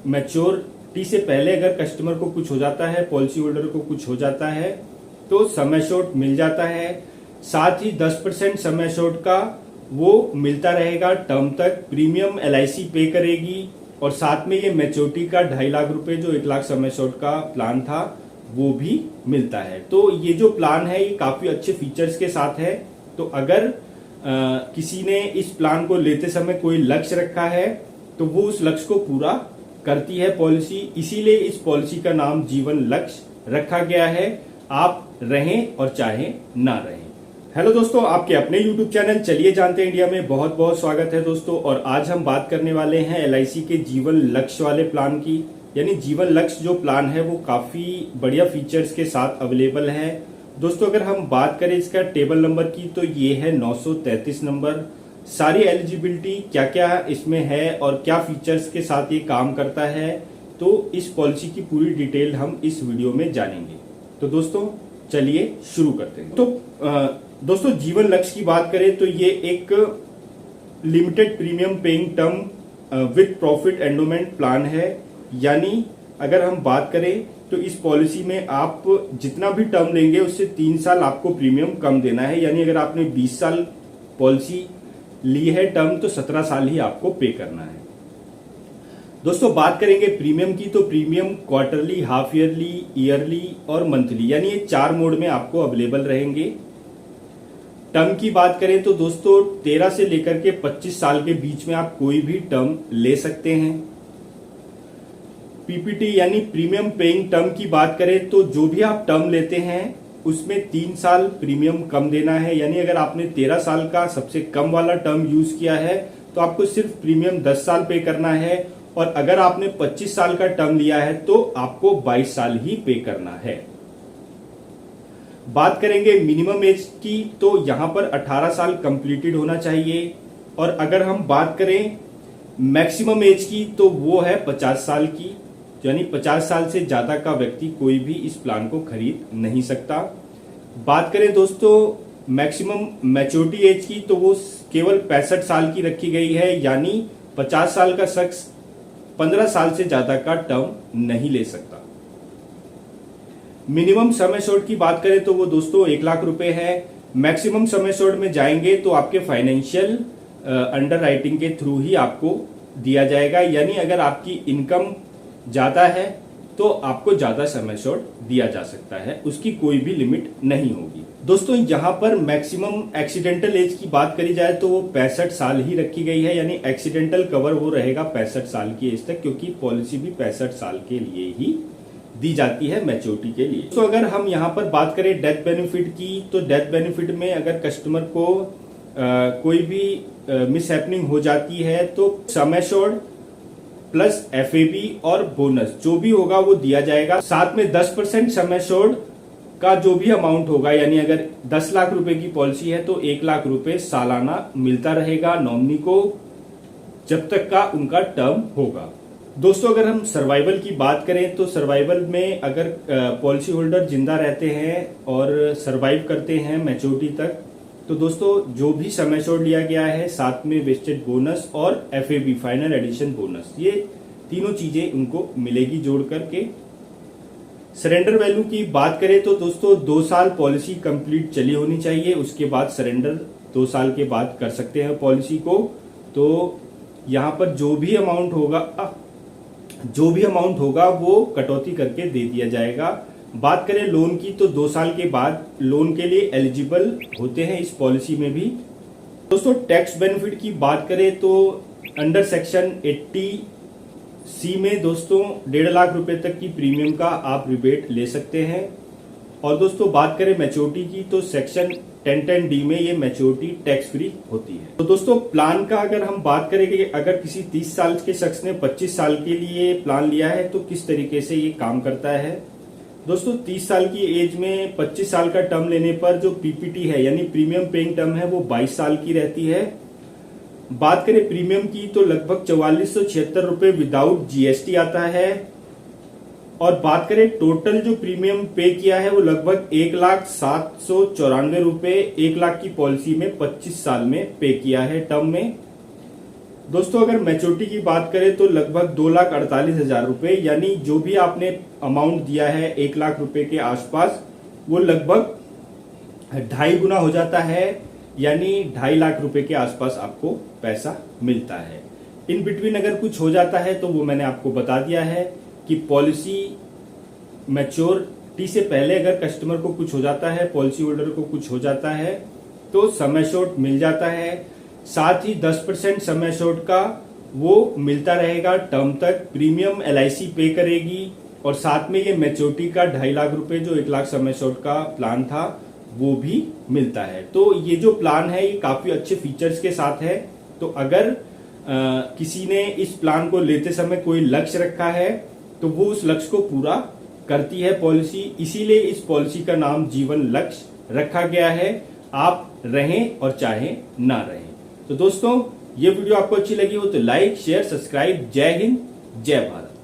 Maturity से पहले अगर कस्टमर को कुछ हो जाता है, पॉलिसी होल्डर को कुछ हो जाता है, तो सम एश्योर्ड मिल जाता है। साथ ही 10% सम एश्योर्ड का वो मिलता रहेगा टर्म तक। प्रीमियम LIC पे करेगी और साथ में ये मैच्योरिटी का 2.5 लाख रुपए जो 1 लाख सम एश्योर्ड का प्लान था वो भी मिलता है। तो ये जो प्लान है ये काफी अच्छे फीचर्स के साथ है। तो अगर किसी ने इस प्लान को लेते समय कोई लक्ष्य रखा है तो वो उस लक्ष्य को पूरा करती है पॉलिसी। इसीलिए इस पॉलिसी का नाम जीवन लक्ष्य रखा गया है, आप रहें और चाहे ना रहें। हेलो दोस्तों, आपके अपने YouTube चैनल चलिए जानते हैं इंडिया में बहुत बहुत स्वागत है दोस्तों। और आज हम बात करने वाले हैं LIC के जीवन लक्ष्य वाले प्लान की। यानी जीवन लक्ष्य जो प्लान है वो काफी बढ़िया फीचर्स के साथ अवेलेबल है दोस्तों। अगर हम बात करें इसका टेबल नंबर की तो ये है 933 नंबर। सारी एलिजिबिलिटी क्या क्या इसमें है और क्या फीचर्स के साथ ये काम करता है, तो इस पॉलिसी की पूरी डिटेल हम इस वीडियो में जानेंगे। तो दोस्तों चलिए शुरू करते हैं। तो दोस्तों जीवन लक्ष्य की बात करें तो ये एक limited premium paying term with profit endowment plan है। यानी अगर हम बात करें तो इस पॉलिसी में आप जितना भी टर्म लेंगे उससे 3 साल आपको प्रीमियम कम देना है। यानी अगर आपने 20 साल पॉलिसी ली है टर्म तो 17 साल ही आपको पे करना है। दोस्तों बात करेंगे प्रीमियम की तो premium quarterly, half yearly, yearly और मंथली, यानी ये 4 मोड में आपको अवेलेबल रहेंगे। टर्म की बात करें तो दोस्तों 13 से लेकर के 25 साल के बीच में आप कोई भी टर्म ले सकते हैं। PPT यानी प्रीमियम पेइंग टर्म की बात करें तो जो भी आप टर्म लेते हैं उसमें 3 साल प्रीमियम कम देना है। यानी अगर आपने 13 साल का सबसे कम वाला टर्म यूज किया है तो आपको सिर्फ प्रीमियम 10 साल पे करना है, और अगर आपने 25 साल का टर्म लिया है तो आपको 22 साल ही पे करना है। बात करेंगे मिनिमम एज की तो यहां पर 18 साल कंप्लीटेड होना चाहिए, और अगर हम बात करें मैक्सिमम एज की तो वो है 50 साल की। यानी 50 साल से ज्यादा का व्यक्ति कोई भी इस प्लान को खरीद नहीं सकता। बात करें दोस्तों मैक्सिमम मैच्योरिटी एज की तो वो केवल 65 साल की रखी गई है। यानी 50 साल का शख्स 15 साल से ज्यादा का टर्म नहीं ले सकता। मिनिमम सम एश्योर्ड की बात करें तो वो दोस्तों 1 लाख रुपए है। मैक्सिमम सम एश्योर्ड में जाएंगे तो आपके फाइनेंशियल अंडर राइटिंग के थ्रू ही आपको दिया जाएगा। यानी अगर आपकी इनकम ज्यादा है तो आपको ज्यादा सम एश्योर्ड दिया जा सकता है, उसकी कोई भी लिमिट नहीं होगी। दोस्तों यहां पर मैक्सिमम एक्सीडेंटल एज की बात करी जाए तो वो 65 साल ही रखी गई है। यानी एक्सीडेंटल कवर वो रहेगा 65 साल की एज तक, क्योंकि पॉलिसी भी 65 साल के लिए ही दी जाती है मैच्योरिटी के लिए। तो अगर हम यहाँ पर बात करें डेथ बेनिफिट की तो डेथ बेनिफिट में अगर कस्टमर को कोई भी मिसहैपनिंग हो जाती है तो सम एश्योर्ड प्लस FAB और बोनस जो भी होगा वो दिया जाएगा। साथ में 10% सम एश्योर्ड का जो भी अमाउंट होगा, यानी अगर 10 लाख रुपए की पॉलिसी है तो 1 लाख रुपए सालाना मिलता रहेगा नॉमिनी को जब तक का उनका टर्म होगा। दोस्तों अगर हम सर्वाइवल की बात करें तो सर्वाइवल में अगर पॉलिसी होल्डर जिंदा रहते हैं और सर्वाइव करते हैं मैच्योरिटी तक तो दोस्तों जो भी सम एश्योर्ड लिया गया है साथ में वेस्टेड बोनस और FAB फाइनल एडिशन बोनस, ये तीनों चीजें उनको मिलेगी जोड़ करके। सरेंडर वैल्यू की बात करें तो दोस्तों 2 साल पॉलिसी कंप्लीट चली होनी चाहिए, उसके बाद सरेंडर 2 साल के बाद कर सकते हैं पॉलिसी को। तो यहां पर जो भी अमाउंट होगा वो कटौती करके दे दिया जाएगा। बात करें लोन की तो 2 साल के बाद लोन के लिए एलिजिबल होते हैं इस पॉलिसी में भी। दोस्तों टैक्स बेनिफिट की बात करें तो अंडर सेक्शन 80C में दोस्तों 1.5 लाख रुपए तक की प्रीमियम का आप रिबेट ले सकते हैं। और दोस्तों बात करें मैच्योरिटी की तो सेक्शन 1010D में ये मैच्योरिटी टैक्स फ्री होती है। तो दोस्तों प्लान का अगर हम बात करें कि अगर किसी 30 साल के शख्स ने 25 साल के लिए प्लान लिया है तो किस तरीके से ये काम करता है। दोस्तों 30 साल की एज में 25 साल का टर्म लेने पर जो PPT है यानी प्रीमियम पेइंग टर्म है वो 22 साल की रहती है। बात करें प्रीमियम की तो लगभग 4476 रुपए विदाउट GST आता है। और बात करें टोटल जो प्रीमियम पे किया है वो लगभग 1,794 रुपए 1 लाख की पॉलिसी में 25 साल में पे किया है टर्म में। दोस्तों अगर मैच्योरिटी की बात करें तो लगभग 2,48,000 रुपए, यानी जो भी आपने अमाउंट दिया है 1 लाख रुपए के आसपास, वो लगभग 2.5 गुना हो जाता है, यानी 2.5 लाख रुपए के आसपास आपको पैसा मिलता है। इन बिटवीन अगर कुछ हो जाता है तो वो मैंने आपको बता दिया है कि पॉलिसी मैच्योरिटी से पहले अगर कस्टमर को कुछ हो जाता है, पॉलिसी होल्डर को कुछ हो जाता है, तो सम एश्योर्ड मिल जाता है। साथ ही 10% सम एश्योर्ड का वो मिलता रहेगा टर्म तक। प्रीमियम LIC पे करेगी और साथ में ये मैच्योरिटी का 2.5 लाख रुपए जो 1 लाख सम एश्योर्ड का प्लान था वो भी मिलता है। तो ये जो प्लान है ये काफी अच्छे फीचर्स के साथ है। तो अगर किसी ने इस प्लान को लेते समय कोई लक्ष्य रखा है तो वो उस लक्ष्य को पूरा करती है पॉलिसी। इसीलिए इस पॉलिसी का नाम जीवन लक्ष्य रखा गया है। आप रहें और चाहे ना रहें। तो दोस्तों ये वीडियो आपको अच्छी लगी हो तो लाइक, शेयर, सब्सक्राइब। जय हिंद, जय भारत।